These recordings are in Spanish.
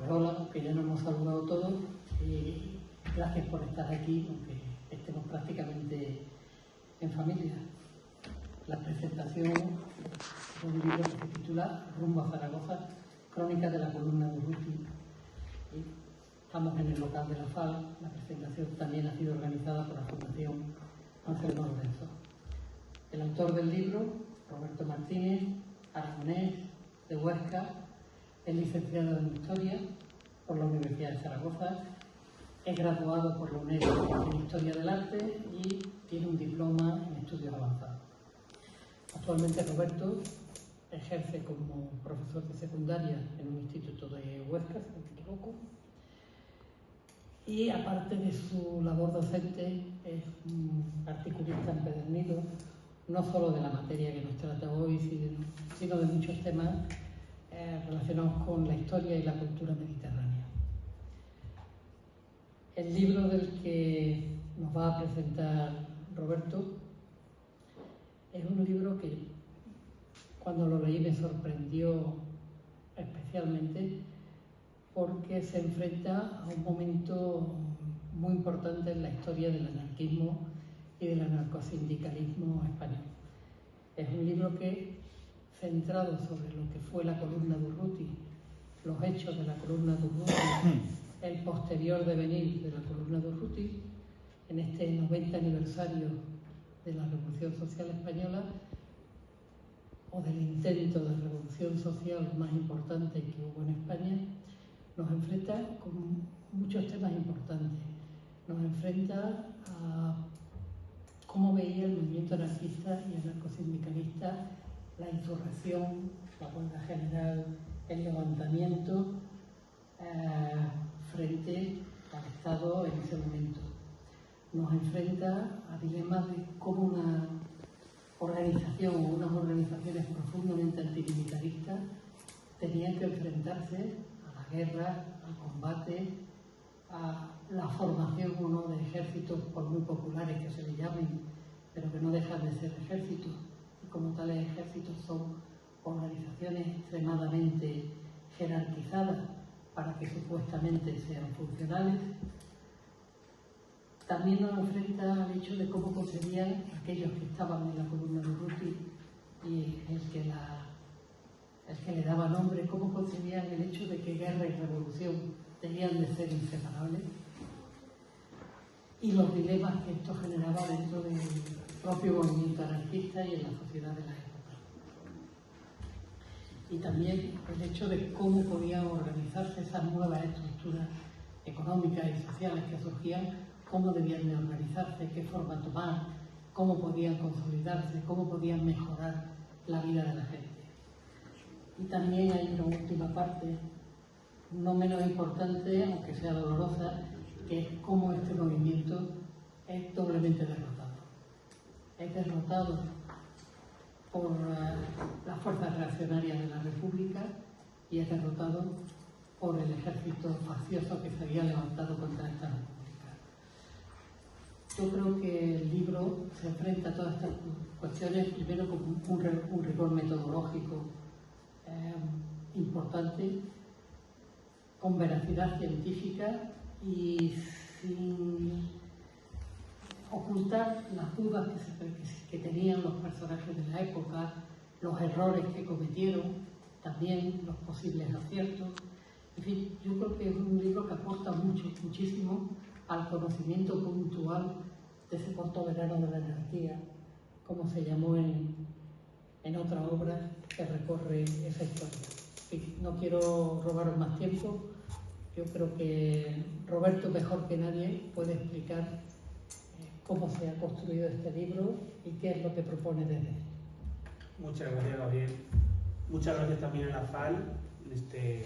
Pues hola, aunque ya nos hemos saludado todos, y gracias por estar aquí, aunque estemos prácticamente en familia. La presentación de un libro que se titula Rumbo a Zaragoza, Crónicas de la columna de Urruti. Estamos en el local de la FAL. La presentación también ha sido organizada por la Fundación Anselmo Lorenzo. El autor del libro, Roberto Martínez, aragonés, de Huesca, es licenciado en Historia por la Universidad de Zaragoza, es graduado por la UNESCO en Historia del Arte y tiene un diploma en Estudios Avanzados. Actualmente Roberto ejerce como profesor de secundaria en un instituto de Huesca, si no me equivoco, y aparte de su labor docente es un articulista empedernido, no solo de la materia que nos trata hoy, sino de muchos temas relacionados con la historia y la cultura mediterránea. El libro del que nos va a presentar Roberto es un libro que cuando lo leí me sorprendió especialmente porque se enfrenta a un momento muy importante en la historia del anarquismo y del anarcosindicalismo español. Es un libro que, centrado sobre lo que fue la columna de Urruti, los hechos de la columna de Urruti, el posterior devenir de la columna de Urruti, en este 90 aniversario de la Revolución Social Española, o del intento de revolución social más importante que hubo en España, nos enfrenta con muchos temas importantes. Nos enfrenta a cómo veía el movimiento anarquista y anarcosindicalista la insurrección, la huelga general, el levantamiento frente al Estado en ese momento. Nos enfrenta a dilemas de cómo una organización o unas organizaciones profundamente antimilitaristas tenían que enfrentarse a la guerra, al combate, a la formación o no de ejércitos, por muy populares que se les llamen, pero que no dejan de ser ejércitos. Y como tales ejércitos son organizaciones extremadamente jerarquizadas para que supuestamente sean funcionales. También nos enfrenta al hecho de cómo concebían aquellos que estaban en la columna de Urruti y el que le daba nombre, cómo concebían el hecho de que guerra y revolución tenían de ser inseparables, y los dilemas que esto generaba dentro del propio movimiento anarquista y en la sociedad de la época. Y también el hecho de cómo podían organizarse esas nuevas estructuras económicas y sociales que surgían, cómo debían de organizarse, qué forma tomar, cómo podían consolidarse, cómo podían mejorar la vida de la gente. Y también hay una última parte, no menos importante, aunque sea dolorosa, que es cómo este movimiento es doblemente derrotado. Es derrotado por las fuerzas reaccionarias de la República y es derrotado por el ejército faccioso que se había levantado contra esta República. Yo creo que el libro se enfrenta a todas estas cuestiones, primero con un rigor metodológico importante, con veracidad científica y sin ocultar las dudas que tenían los personajes de la época, los errores que cometieron, también los posibles aciertos. En fin, yo creo que es un libro que aporta muchísimo al conocimiento puntual de ese corto verano de la anarquía, como se llamó en otra obra que recorre esa historia. No quiero robaros más tiempo. Yo creo que Roberto, mejor que nadie, puede explicar cómo se ha construido este libro y qué es lo que propone desde él. Muchas gracias, Gabriel. Muchas gracias también a la FAL en este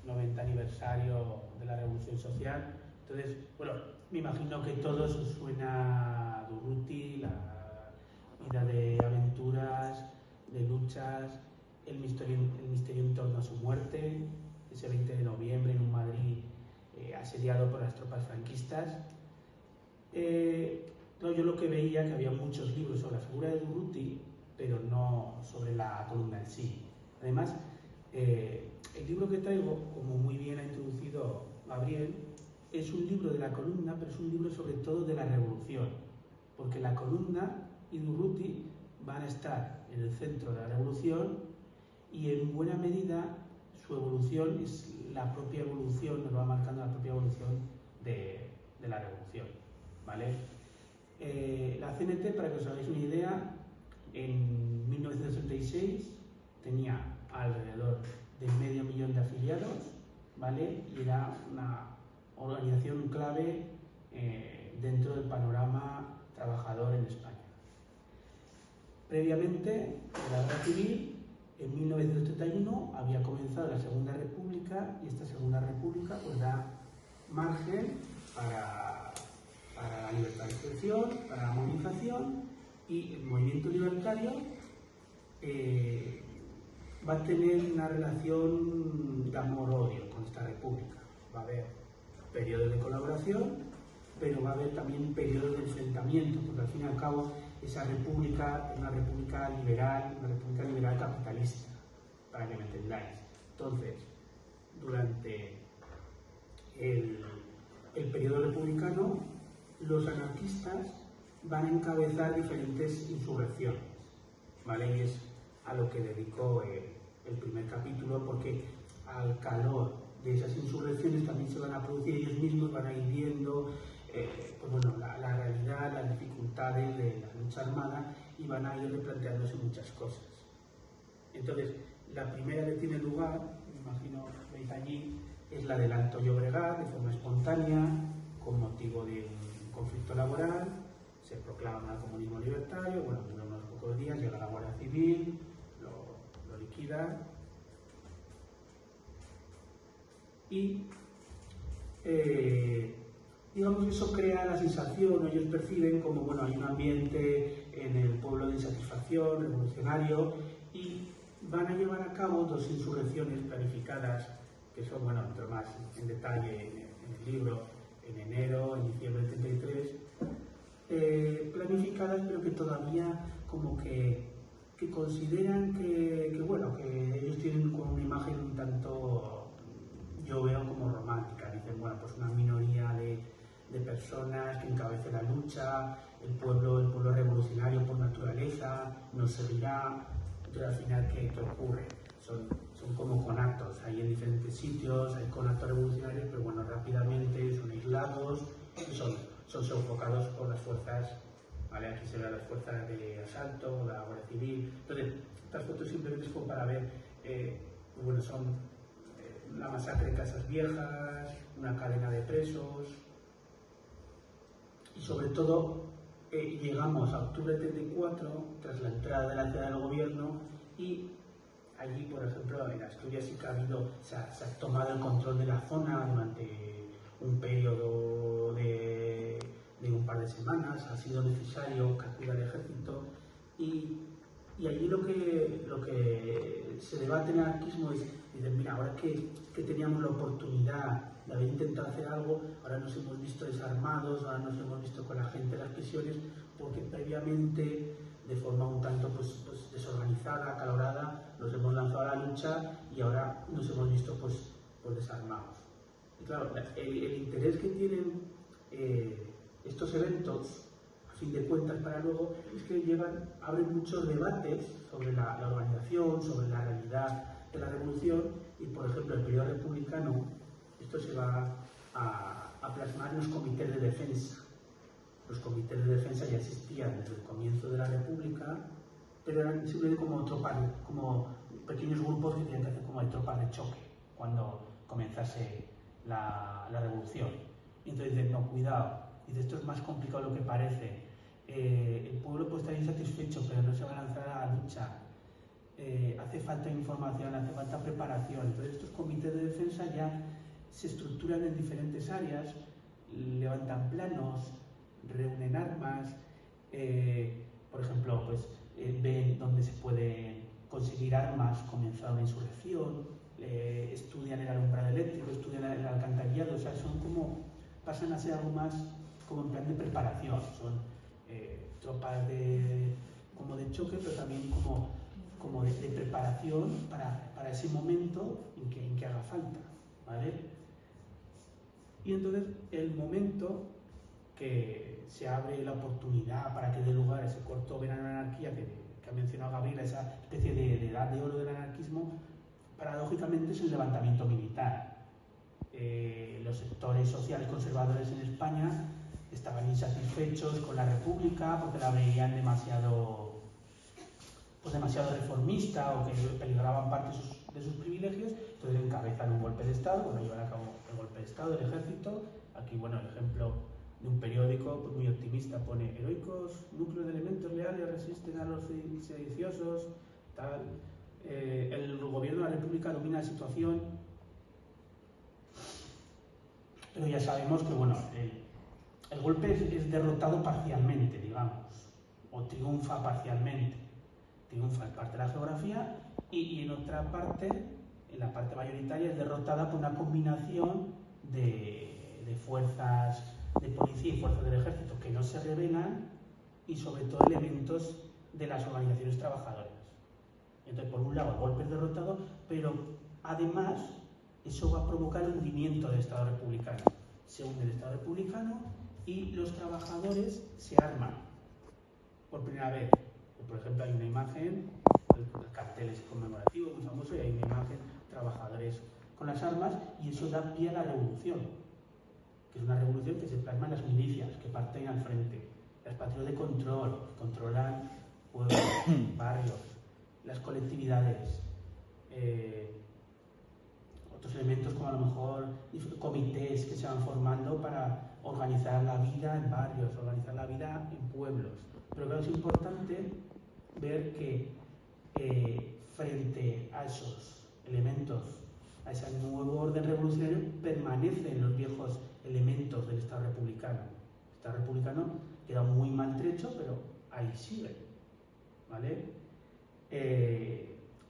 90 aniversario de la Revolución Social. Entonces, bueno, me imagino que todo os suena de Urruti, la vida de aventuras, de luchas, el misterio en torno a su muerte, ese 20 de noviembre en un Madrid asediado por las tropas franquistas. No, yo lo que veía que había muchos libros sobre la figura de Urruti, pero no sobre la columna en sí. Además, el libro que traigo, como muy bien ha introducido Gabriel, es un libro de la columna, pero es un libro sobre todo de la revolución, porque la columna y Durruti van a estar en el centro de la revolución y en buena medida su evolución es la propia evolución, nos va marcando la propia evolución de la revolución, ¿vale? La CNT, para que os hagáis una idea, en 1966 tenía alrededor de 500.000 de afiliados, ¿vale? Y era una organización clave dentro del panorama trabajador en España. Previamente, en la Guerra Civil, en 1931 había comenzado la Segunda República y esta Segunda República pues da margen para la libertad de expresión, para la movilización, y el movimiento libertario va a tener una relación de amor-odio con esta república. Va a haber periodos de colaboración, pero va a haber también periodos de enfrentamiento, porque al fin y al cabo esa república es una república liberal capitalista, para que me entendáis. Entonces, durante el periodo republicano, los anarquistas van a encabezar diferentes insurrecciones, ¿vale? Y es a lo que dedico el primer capítulo, porque al calor de esas insurrecciones también se van a producir, ellos mismos van a ir viendo pues bueno, la realidad, las dificultades de la lucha armada, y van a ir replanteándose muchas cosas. Entonces, la primera que tiene lugar, me imagino veis allí, es la del Alto Llobregat, de forma espontánea, con motivo de un conflicto laboral. Se proclama el comunismo libertario, bueno, dura unos pocos días, llega la Guardia Civil, lo liquida, y digamos que eso crea la sensación, ellos perciben como, bueno, hay un ambiente en el pueblo de insatisfacción, revolucionario, y van a llevar a cabo dos insurrecciones planificadas, que son, bueno, entro más en detalle en el libro, en enero, en diciembre del 33, planificadas, pero que todavía como que consideran que, bueno, que ellos tienen como una imagen un tanto, yo veo como romántica. Dicen, bueno, pues una minoría de personas que encabece la lucha, el pueblo revolucionario por naturaleza, nos servirá. Entonces, al final, ¿qué ocurre? Son como conatos, hay en diferentes sitios, hay conatos revolucionarios, pero bueno, rápidamente son aislados y son sofocados por las fuerzas, ¿vale? Aquí se ven las fuerzas de asalto, la Guardia Civil. Entonces, estas fotos simplemente es como para ver, bueno, son la masacre de Casas Viejas, una cadena de presos, y sobre todo llegamos a octubre del 34, tras la entrada de la ciudad del gobierno, y allí, por ejemplo, en Asturias sí que se ha tomado el control de la zona durante un periodo de un par de semanas, ha sido necesario que acuda el ejército, y allí lo que se debate en el anarquismo es, dicen, mira, ahora que teníamos la oportunidad de haber intentado hacer algo, ahora nos hemos visto desarmados, ahora nos hemos visto con la gente en las prisiones, porque previamente, de forma un tanto pues desorganizada, acalorada, nos hemos lanzado a la lucha y ahora nos hemos visto pues desarmados. Y claro, el interés que tienen estos eventos, a fin de cuentas para luego, es que abren muchos debates sobre la organización, sobre la realidad de la revolución, y por ejemplo, el periodo republicano, esto se va a plasmar en los comités de defensa. Los comités de defensa ya existían desde el comienzo de la República, pero eran simplemente como pequeños grupos que tenían que hacer como de tropas de choque cuando comenzase la revolución. Y entonces dicen, no, cuidado, dice, esto es más complicado de lo que parece. El pueblo puede estar insatisfecho, pero no se va a lanzar a la lucha. Hace falta información, hace falta preparación. Entonces estos comités de defensa ya se estructuran en diferentes áreas, levantan planos, reúnen armas, por ejemplo, pues ven dónde se puede conseguir armas, comienza una insurrección, estudian el alumbrado eléctrico, estudian el alcantarillado, o sea, pasan a ser algo más como en plan de preparación, son tropas como de choque, pero también como de preparación para ese momento en que ¿vale? Y entonces el momento que se abre la oportunidad para que dé lugar a ese corto verano de la anarquía que ha mencionado Gabriel, esa especie de edad de oro del anarquismo, paradójicamente es el levantamiento militar. Los sectores sociales conservadores en España estaban insatisfechos con la República porque la veían demasiado reformista o que peligraban parte de sus privilegios, entonces encabezan un golpe de Estado, bueno, llevan a cabo el golpe de Estado del ejército. Aquí, bueno, el ejemplo de un periódico pues, muy optimista pone: heroicos núcleos de elementos leales resisten a los sediciosos, tal. El gobierno de la República domina la situación, pero ya sabemos que, bueno, el golpe es derrotado parcialmente, digamos, o triunfa parcialmente. Triunfa en parte de la geografía y en otra parte, en la parte mayoritaria, es derrotada por una combinación de fuerzas de policía y fuerzas del ejército que no se rebelan y sobre todo elementos de las organizaciones trabajadoras. Entonces, por un lado, el golpe es derrotado, pero además eso va a provocar el hundimiento del Estado republicano. Se hunde el Estado republicano y los trabajadores se arman por primera vez. Por ejemplo, hay una imagen, el cartel es conmemorativo, muy famoso, y hay una imagen, trabajadores con las armas, y eso da pie a la revolución, que es una revolución que se plasma en las milicias, que parten al frente, las patrullas de control, que controlan pueblos, barrios, las colectividades, otros elementos como a lo mejor comités que se van formando para organizar la vida en barrios, organizar la vida en pueblos. Pero claro, es importante ver que frente a esos elementos, a ese nuevo orden revolucionario, permanecen los viejos elementos del Estado republicano. El Estado republicano queda muy maltrecho, pero ahí sigue, ¿vale?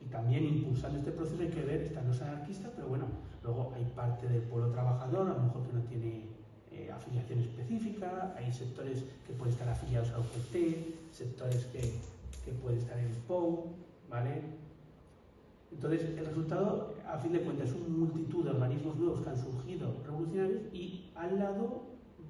Y también impulsando este proceso hay que ver, están los anarquistas, pero bueno, luego hay parte del pueblo trabajador, a lo mejor que no tiene afiliación específica, hay sectores que pueden estar afiliados a UGT, sectores que pueden estar en el POU, ¿vale? Entonces, el resultado, a fin de cuentas, es una multitud de organismos nuevos que han surgido revolucionarios y al lado,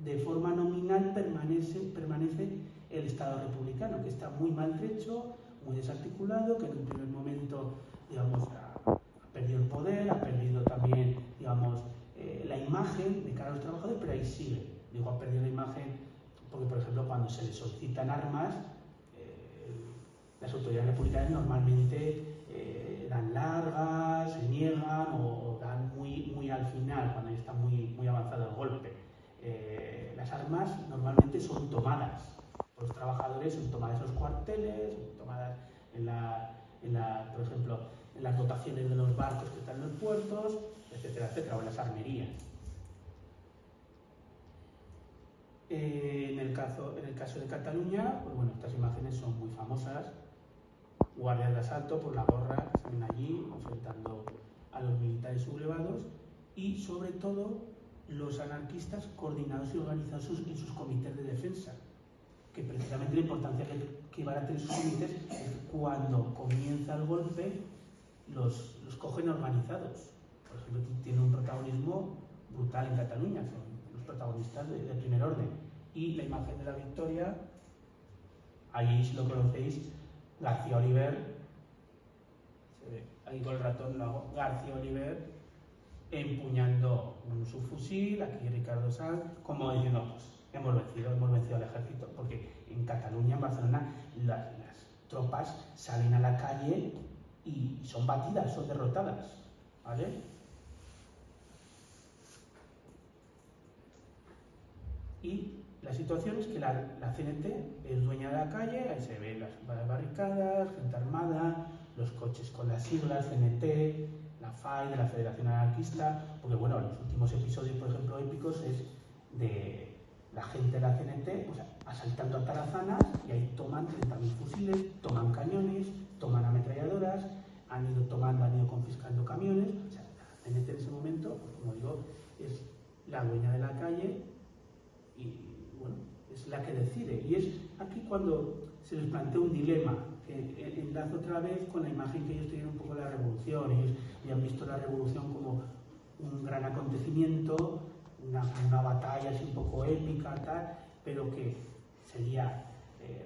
de forma nominal, permanece el Estado republicano, que está muy maltrecho, muy desarticulado, que en un primer momento, digamos, ha perdido el poder, ha perdido también, digamos, la imagen de cara a los trabajadores, pero ahí sigue. Digo, ha perdido la imagen porque, por ejemplo, cuando se les solicitan armas, las autoridades republicanas normalmente dan largas, se niegan o dan muy al final, cuando ya está muy avanzado el golpe. Las armas normalmente son tomadas por los trabajadores, son tomadas en los cuarteles, son tomadas por ejemplo, en las dotaciones de los barcos que están en los puertos, etcétera, etcétera, o en las armerías. En el caso de Cataluña, pues bueno, estas imágenes son muy famosas. Guardias de asalto por la gorra que salen allí enfrentando a los militares sublevados y sobre todo los anarquistas coordinados y organizados en sus comités de defensa, que precisamente la importancia que van a tener sus comités es que cuando comienza el golpe los cogen organizados. Por ejemplo, tiene un protagonismo brutal en Cataluña, son los protagonistas de primer orden. Y la imagen de la victoria, ahí si lo conocéis, García Oliver, se ve ahí con el ratón, García Oliver empuñando un subfusil, aquí Ricardo Sanz, como diciendo, pues hemos vencido al ejército, porque en Cataluña, en Barcelona, las tropas salen a la calle y son batidas, son derrotadas, ¿vale? Y la situación es que la CNT es dueña de la calle, ahí se ven las barricadas, gente armada, los coches con las siglas CNT, la FAI, de la Federación Anarquista, porque bueno, los últimos episodios, por ejemplo, épicos, es de la gente de la CNT pues, asaltando a Tarazanas y ahí toman 30.000 fusiles, toman cañones, toman ametralladoras, han ido confiscando camiones. O sea, la CNT en ese momento, pues, como digo, es la dueña de la calle y bueno, es la que decide. Y es aquí cuando se les plantea un dilema, que enlazo otra vez con la imagen que ellos tienen un poco de la revolución. Ellos han visto la revolución como un gran acontecimiento, una batalla así un poco épica, tal, pero que sería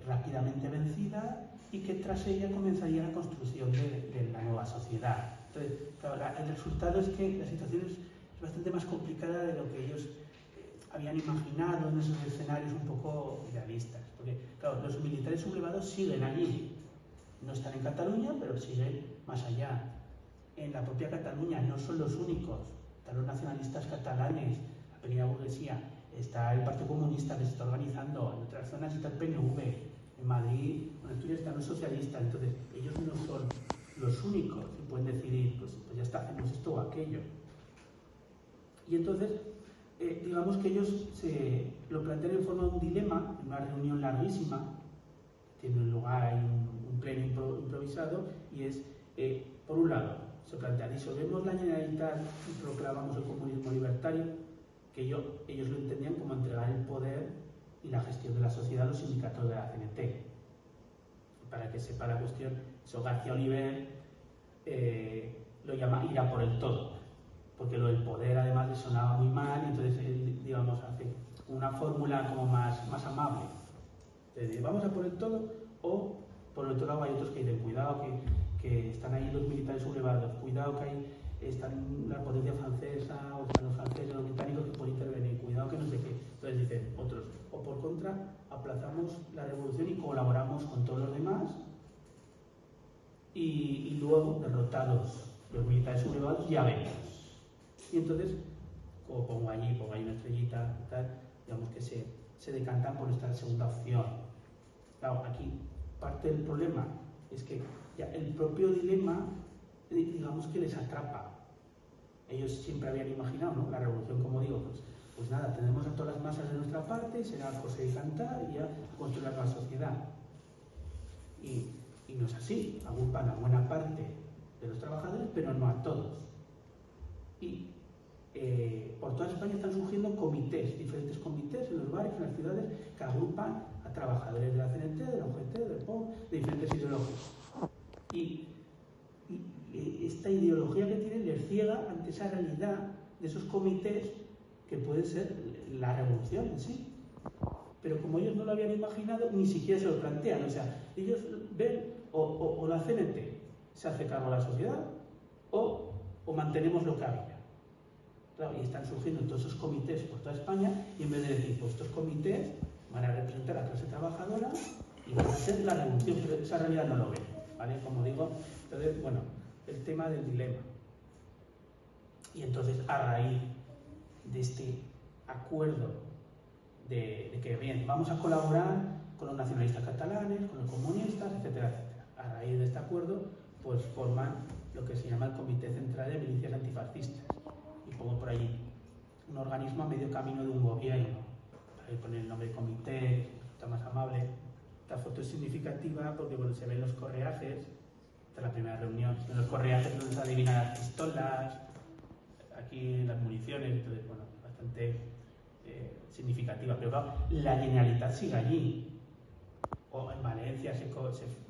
rápidamente vencida y que tras ella comenzaría la construcción de la nueva sociedad. Entonces, claro, el resultado es que la situación es bastante más complicada de lo que ellos habían imaginado en esos escenarios un poco idealistas. Porque, claro, los militares sublevados siguen allí. No están en Cataluña, pero siguen más allá. En la propia Cataluña no son los únicos. Están los nacionalistas catalanes, la pequeña burguesía. Está el Partido Comunista que se está organizando. En otras zonas está el PNV. En Madrid, en Asturias están los socialistas. Entonces, ellos no son los únicos que pueden decidir, pues ya está, hacemos esto o aquello. Y entonces, digamos que ellos se lo plantean en forma de un dilema, en una reunión larguísima, tiene lugar ahí un pleno improvisado, y es, por un lado, se plantea, disolvemos la Generalitat y proclamamos el comunismo libertario, que ellos lo entendían como entregar el poder y la gestión de la sociedad a los sindicatos de la CNT. Para que sepa la cuestión, eso García Oliver lo llama ir a por el todo, porque lo del poder además le sonaba muy mal, y entonces él, digamos, hace una fórmula como más amable. Entonces, vamos a por el todo, o por el otro lado hay otros que dicen, cuidado que están ahí los militares sublevados, cuidado que ahí están la potencia francesa, o están los franceses, los británicos que pueden intervenir, cuidado que no sé qué. Entonces dicen otros, o por contra, aplazamos la revolución y colaboramos con todos los demás, y luego, derrotados los militares sublevados, ya vemos. Y entonces, como pongo allí una estrellita y tal, digamos que se decantan por esta segunda opción. Claro, aquí parte del problema es que ya el propio dilema, digamos que les atrapa. Ellos siempre habían imaginado, ¿no?, la revolución, como digo, pues nada, tenemos a todas las masas de nuestra parte, será coser y cantar y ya construir la sociedad. Y no es así, agrupan a buena parte de los trabajadores, pero no a todos. Y por toda España están surgiendo comités, diferentes comités en los barrios, en las ciudades, que agrupan a trabajadores de la CNT, de la UGT, del POM, de diferentes ideologías. Y esta ideología que tienen les ciega ante esa realidad de esos comités que puede ser la revolución en sí. Pero como ellos no lo habían imaginado, ni siquiera se lo plantean. O sea, ellos ven o la CNT se hace cargo de la sociedad o mantenemos lo que había. Claro, y están surgiendo todos esos comités por toda España, y en vez de decir, pues estos comités van a representar a la clase trabajadora y van a hacer la revolución, pero esa realidad no lo ven, ¿vale? Como digo, entonces, bueno, el tema del dilema. Y entonces, a raíz de este acuerdo de que, bien, vamos a colaborar con los nacionalistas catalanes, con los comunistas, etcétera, etcétera. A raíz de este acuerdo, pues forman lo que se llama el Comité Central de Milicias Antifascistas. Y pongo por allí un organismo a medio camino de un gobierno. Para poner el nombre de comité, está más amable. Esta foto es significativa porque, bueno, se ven los correajes. Esta es la primera reunión. En los correajes no se adivinan las pistolas, aquí las municiones, entonces, bueno, bastante significativa. Pero claro, la Generalitat sigue allí. O en Valencia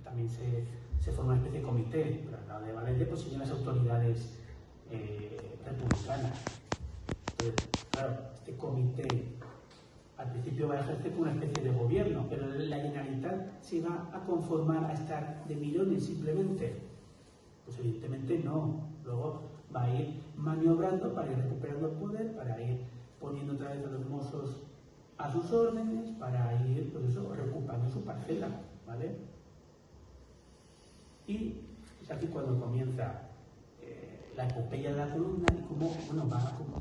también se forma una especie de comité, pero al lado de Valencia pues siguen las autoridades republicanas. Entonces, claro, este comité al principio va a ejercer como una especie de gobierno, pero la Generalitat se va a conformar a estar de millones simplemente. Pues evidentemente no. Luego va a ir maniobrando para ir recuperando el poder, para ir poniendo otra vez a los mozos a sus órdenes, para ir, pues eso, recuperando su parcela, ¿vale? Y es aquí cuando comienza la epopeya de la columna, y cómo, bueno,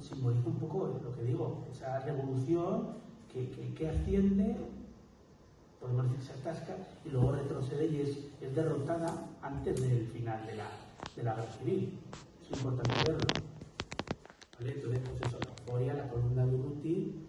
simboliza un poco lo que digo, esa revolución que asciende, podemos decir se atasca, y luego retrocede y es derrotada antes del final de la guerra civil. Es importante verlo, ¿vale? Entonces, pues eso, la euforia, la columna de Urruti,